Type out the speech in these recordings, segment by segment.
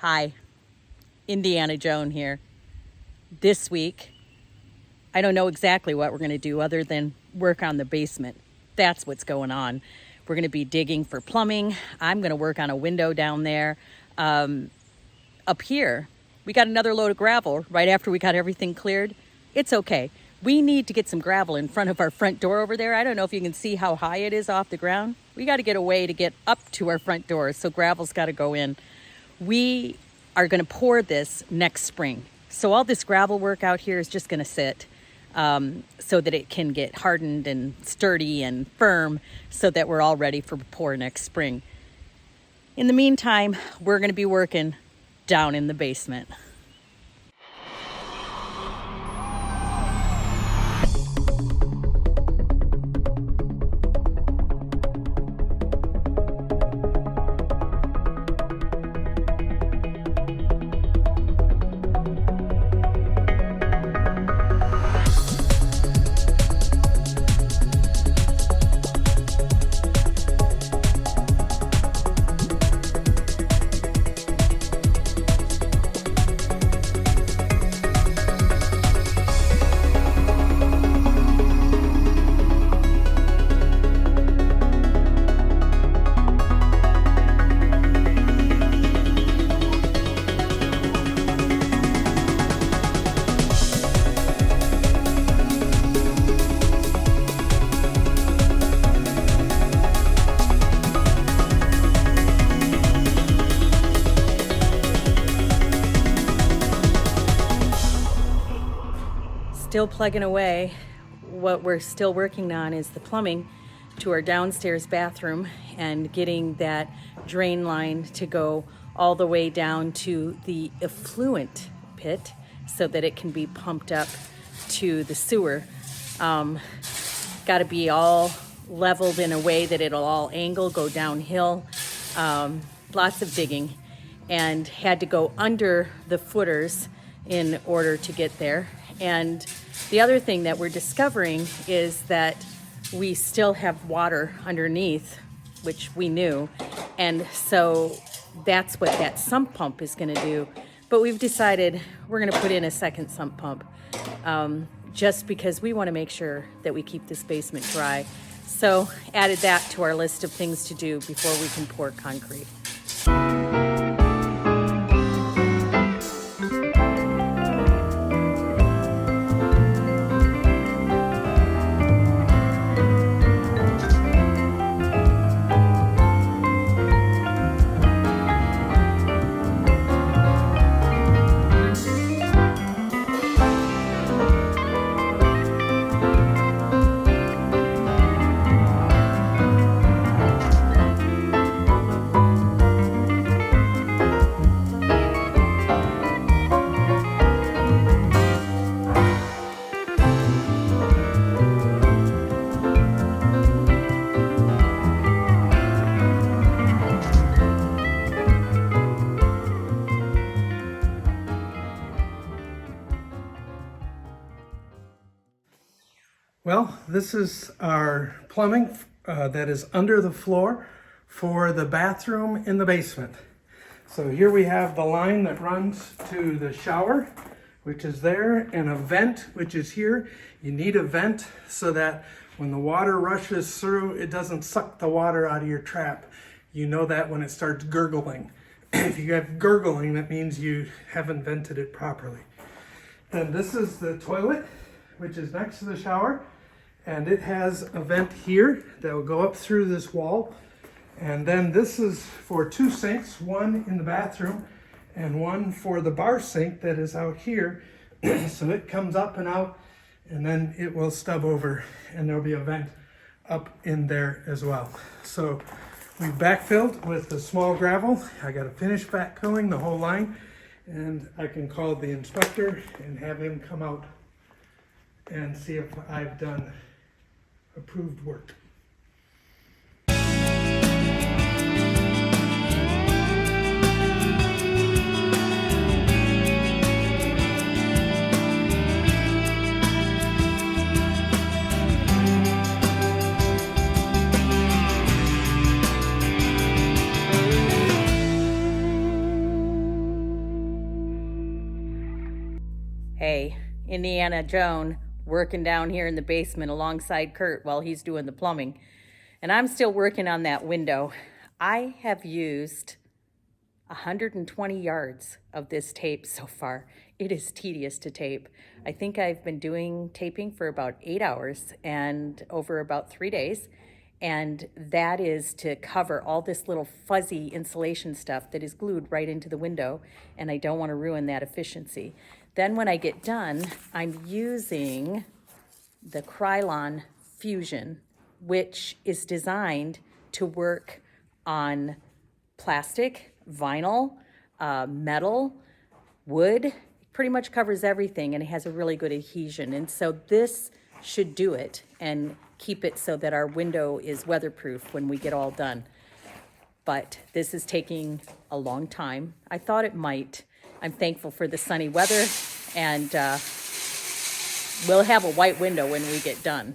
Hi, Indiana Joan here. This week, I don't know exactly what we're going to do other than work on the basement. That's what's going on. We're going to be digging for plumbing. I'm going to work on a window down there. Up here, we got another load of gravel right after we got everything cleared. It's okay. We need to get some gravel in front of our front door over there. I don't know if you can see how high it is off the ground. We got to get a way to get up to our front door, so gravel's got to go in. We are going to pour this next spring. So all this gravel work out here is just going to sit so that it can get hardened and sturdy and firm so that we're all ready for pour next spring. In the meantime, we're going to be working down in the basement. Still plugging away. What we're still working on is the plumbing to our downstairs bathroom and getting that drain line to go all the way down to the effluent pit so that it can be pumped up to the sewer. Got to be all leveled in a way that it'll all angle, go downhill. Lots of digging, and had to go under the footers in order to get there. And the other thing that we're discovering is that we still have water underneath, which we knew. And so that's what that sump pump is going to do. But we've decided we're going to put in a second sump pump just because we want to make sure that we keep this basement dry. So added that to our list of things to do before we can pour concrete. Well, this is our plumbing that is under the floor for the bathroom in the basement. So here we have the line that runs to the shower, which is there, and a vent, which is here. You need a vent so that when the water rushes through, it doesn't suck the water out of your trap. You know that when it starts gurgling. If you have gurgling, that means you haven't vented it properly. Then this is the toilet, which is next to the shower. And it has a vent here that will go up through this wall. And then this is for two sinks, one in the bathroom and one for the bar sink that is out here. So it comes up and out, and then it will stub over, and there'll be a vent up in there as well. So we backfilled with the small gravel. I got to finish backfilling the whole line, and I can call the inspector and have him come out and see if I've done approved work. Hey, Indiana Joan working down here in the basement alongside Kurt while he's doing the plumbing. And I'm still working on that window. I have used 120 yards of this tape so far. It is tedious to tape. I think I've been doing taping for about 8 hours and over about 3 days. And that is to cover all this little fuzzy insulation stuff that is glued right into the window. And I don't want to ruin that efficiency. Then when I get done, I'm using the Krylon Fusion, which is designed to work on plastic, vinyl, metal, wood. It pretty much covers everything, and it has a really good adhesion. And so this should do it and keep it so that our window is weatherproof when we get all done. But this is taking a long time. I thought it might. I'm thankful for the sunny weather, and we'll have a white window when we get done.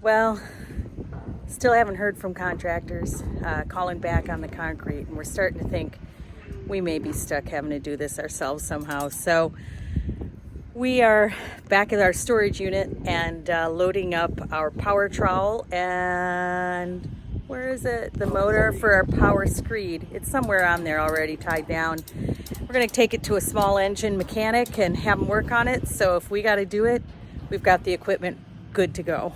Well, still haven't heard from contractors calling back on the concrete, and we're starting to think we may be stuck having to do this ourselves somehow. So we are back at our storage unit and loading up our power trowel and where is it? The motor for our power screed. It's somewhere on there already tied down. We're going to take it to a small engine mechanic and have him work on it. So if we got to do it, we've got the equipment good to go.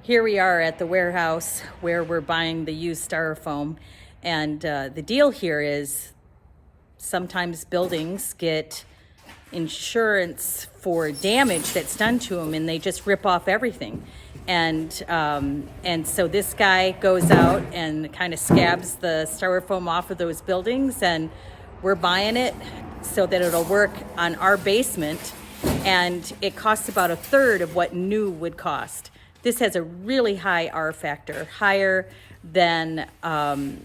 Here we are at the warehouse where we're buying the used styrofoam. And the deal here is sometimes buildings get insurance for damage that's done to them and they just rip off everything. And so this guy goes out and kind of scabs the styrofoam off of those buildings, and we're buying it so that it'll work on our basement. And it costs about a third of what new would cost. This has a really high R factor, higher than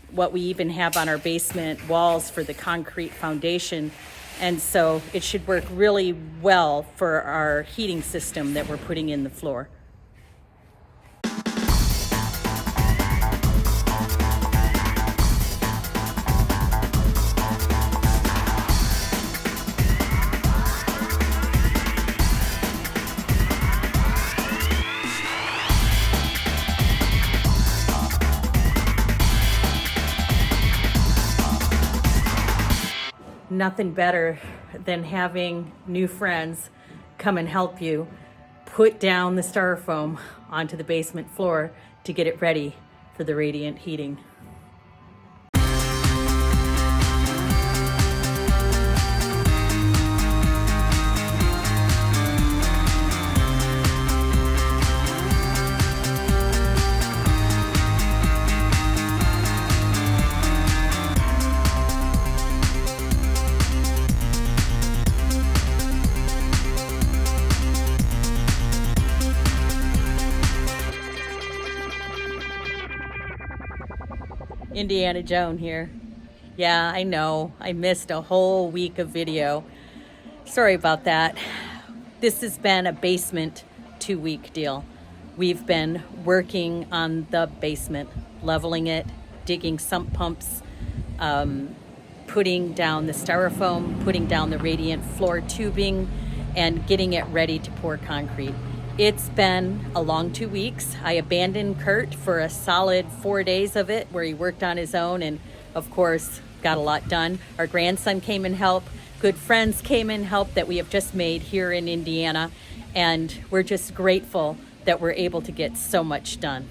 what we even have on our basement walls for the concrete foundation. And so it should work really well for our heating system that we're putting in the floor. Nothing better than having new friends come and help you put down the styrofoam onto the basement floor to get it ready for the radiant heating. Indiana Joan here. Yeah, I know. I missed a whole week of video. Sorry about that. This has been a basement 2-week deal. We've been working on the basement, leveling it, digging sump pumps, putting down the styrofoam, putting down the radiant floor tubing, and getting it ready to pour concrete. It's been a long 2 weeks. I abandoned Kurt for a solid 4 days of it where he worked on his own, and of course got a lot done. Our grandson came and helped. Good friends came and helped that we have just made here in Indiana. And we're just grateful that we're able to get so much done.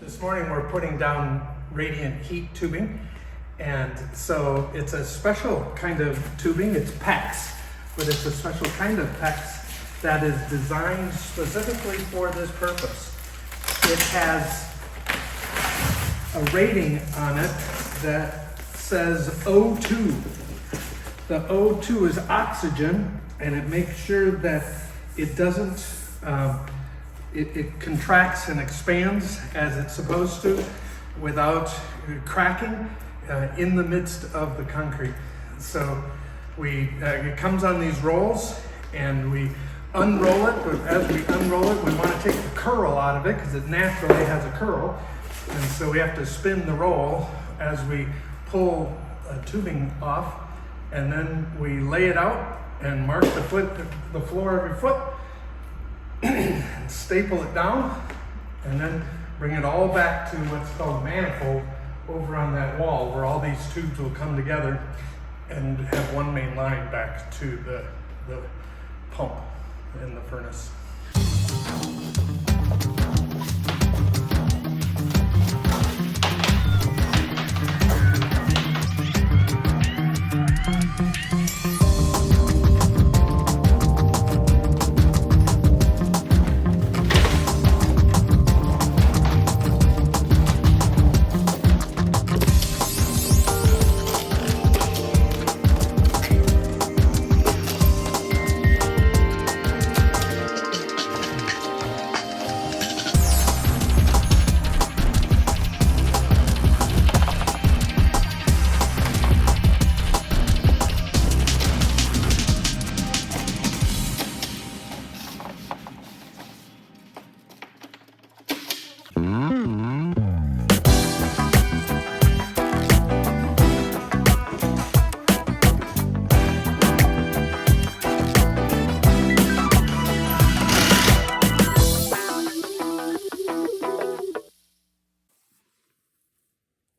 This morning we're putting down radiant heat tubing. And so it's a special kind of tubing. It's PEX, but it's a special kind of PEX that is designed specifically for this purpose. It has a rating on it that says O2. The O2 is oxygen, and it makes sure that it doesn't, it contracts and expands as it's supposed to without cracking in the midst of the concrete. So it comes on these rolls, and we unroll it, but as we unroll it, we want to take the curl out of it because it naturally has a curl. And so we have to spin the roll as we pull tubing off, and then we lay it out and mark the floor of your foot, and staple it down, and then bring it all back to what's called a manifold over on that wall where all these tubes will come together and have one main line back to the pump in the furnace.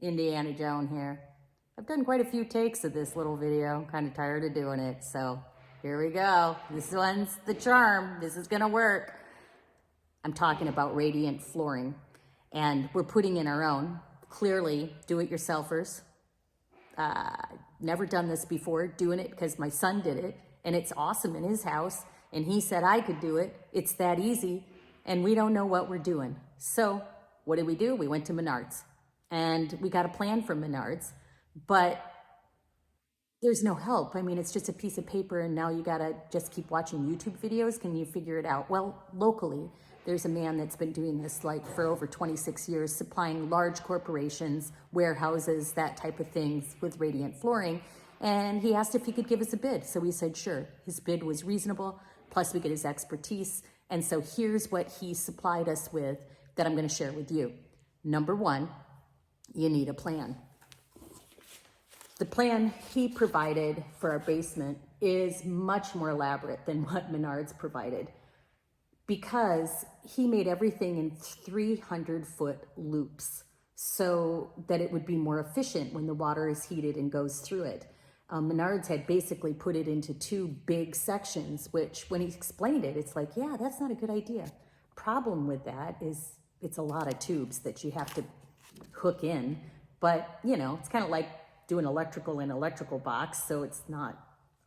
Indiana Joan here. I've done quite a few takes of this little video. I'm kind of tired of doing it, so here we go. This one's the charm. This is gonna work. I'm talking about radiant flooring, and we're putting in our own. Clearly, do-it-yourselfers. Never done this before, doing it because my son did it, and it's awesome in his house, and he said I could do it. It's that easy, and we don't know what we're doing. So what did we do? We went to Menards. And we got a plan from Menards, but there's no help. I mean, it's just a piece of paper, and now you gotta just keep watching YouTube videos. Can you figure it out? Well, locally, there's a man that's been doing this like for over 26 years, supplying large corporations, warehouses, that type of things with radiant flooring. And he asked if he could give us a bid. So we said, sure. His bid was reasonable, plus we get his expertise. And so here's what he supplied us with that I'm gonna share with you. Number one, you need a plan. The plan he provided for our basement is much more elaborate than what Menards provided, because he made everything in 300-foot loops so that it would be more efficient when the water is heated and goes through it. Menards had basically put it into two big sections, which when he explained it, it's like, yeah, that's not a good idea. Problem with that is it's a lot of tubes that you have to hook in, but you know, it's kind of like doing electrical in an electrical box, so it's not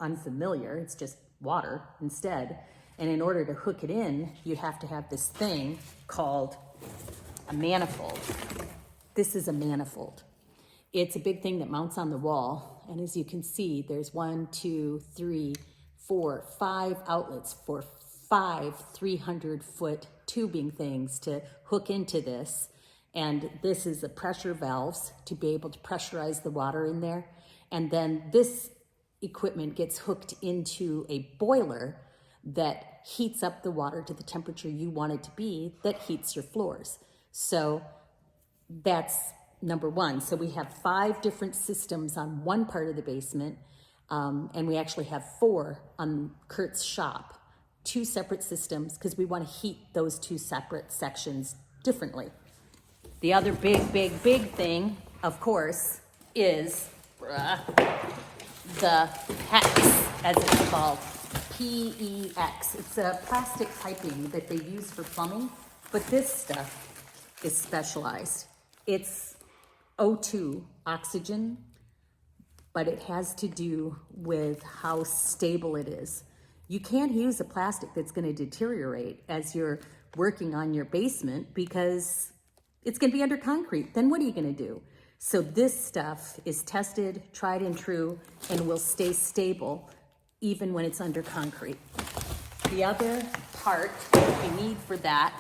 unfamiliar, it's just water instead. And in order to hook it in, you have to have this thing called a manifold. This is a manifold. It's a big thing that mounts on the wall, and as you can see, there's 1, 2, 3, 4, 5 outlets for 5 300-foot tubing things to hook into this. And this is the pressure valves to be able to pressurize the water in there. And then this equipment gets hooked into a boiler that heats up the water to the temperature you want it to be, that heats your floors. So that's number one. So we have 5 different systems on one part of the basement, and we actually have 4 on Kurt's shop. 2 separate systems, because we want to heat those 2 separate sections differently. The other big thing, of course, is the PEX, as it's called, PEX. It's a plastic piping that they use for plumbing, but this stuff is specialized. It's O2, oxygen, but it has to do with how stable it is. You can't use a plastic that's going to deteriorate as you're working on your basement because it's going to be under concrete. Then what are you going to do? So this stuff is tested, tried and true, and will stay stable even when it's under concrete. The other part that you need for that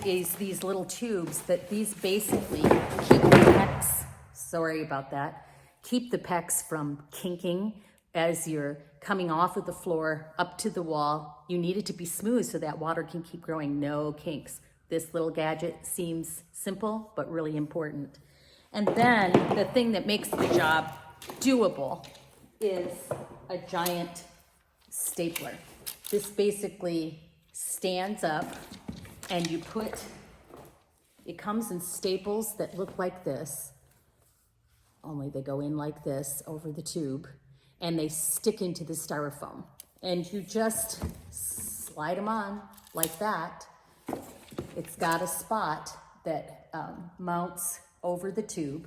is these little tubes that these basically keep the PEX, sorry about that, keep the PEX from kinking as you're coming off of the floor up to the wall. You need it to be smooth so that water can keep growing, no kinks. This little gadget seems simple, but really important. And then the thing that makes the job doable is a giant stapler. This basically stands up and you put, it comes in staples that look like this, only they go in like this over the tube and they stick into the styrofoam. And you just slide them on like that. It's got a spot that mounts over the tube,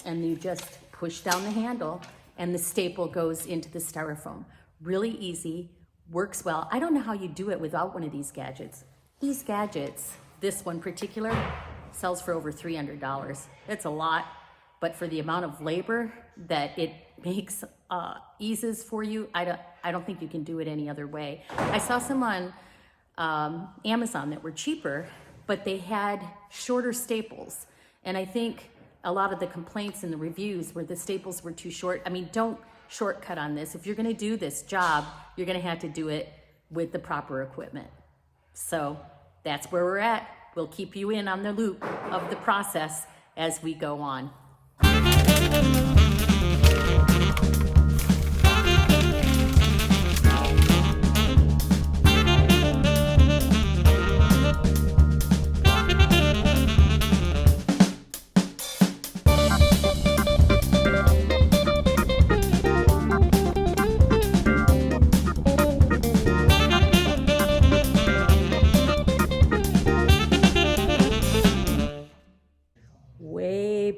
and you just push down the handle and the staple goes into the styrofoam. Really easy, works well. I don't know how you do it without one of these gadgets. These gadgets, this one particular, sells for over $300. It's a lot, but for the amount of labor that it makes, eases for you, I don't think you can do it any other way. I saw some on Amazon that were cheaper, but they had shorter staples. And I think a lot of the complaints in the reviews were the staples were too short. I mean, don't shortcut on this. If you're gonna do this job, you're gonna have to do it with the proper equipment. So that's where we're at. We'll keep you in on the loop of the process as we go on.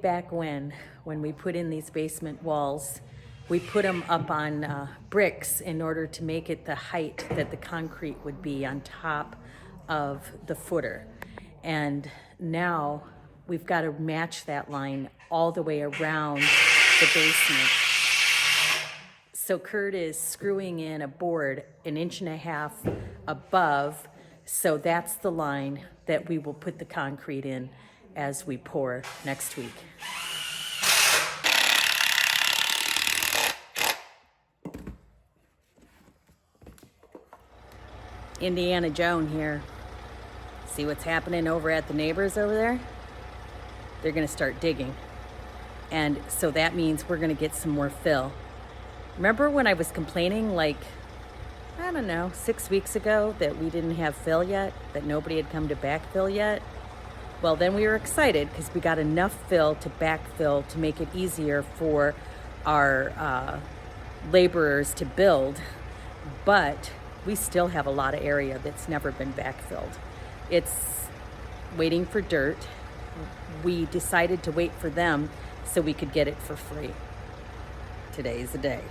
Back when we put in these basement walls, we put them up on bricks in order to make it the height that the concrete would be on top of the footer. And now we've got to match that line all the way around the basement. So Kurt is screwing in a board 1.5 inches above, so that's the line that we will put the concrete in as we pour next week. Indiana Joan here. See what's happening over at the neighbors over there? They're gonna start digging. And so that means we're gonna get some more fill. Remember when I was complaining like, I don't know, 6 weeks ago that we didn't have fill yet, that nobody had come to backfill yet? Well, then we were excited because we got enough fill to backfill to make it easier for our laborers to build, but we still have a lot of area that's never been backfilled. It's waiting for dirt. We decided to wait for them so we could get it for free. Today's the day.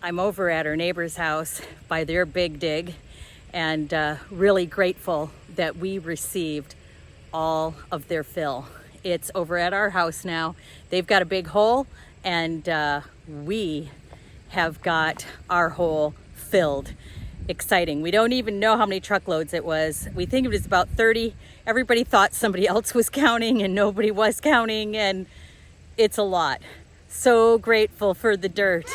I'm over at our neighbor's house by their big dig, and really grateful that we received all of their fill. It's over at our house now. They've got a big hole, and we have got our hole filled. Exciting. We don't even know how many truckloads it was. We think it was about 30. Everybody thought somebody else was counting, and nobody was counting, and it's a lot. So grateful for the dirt.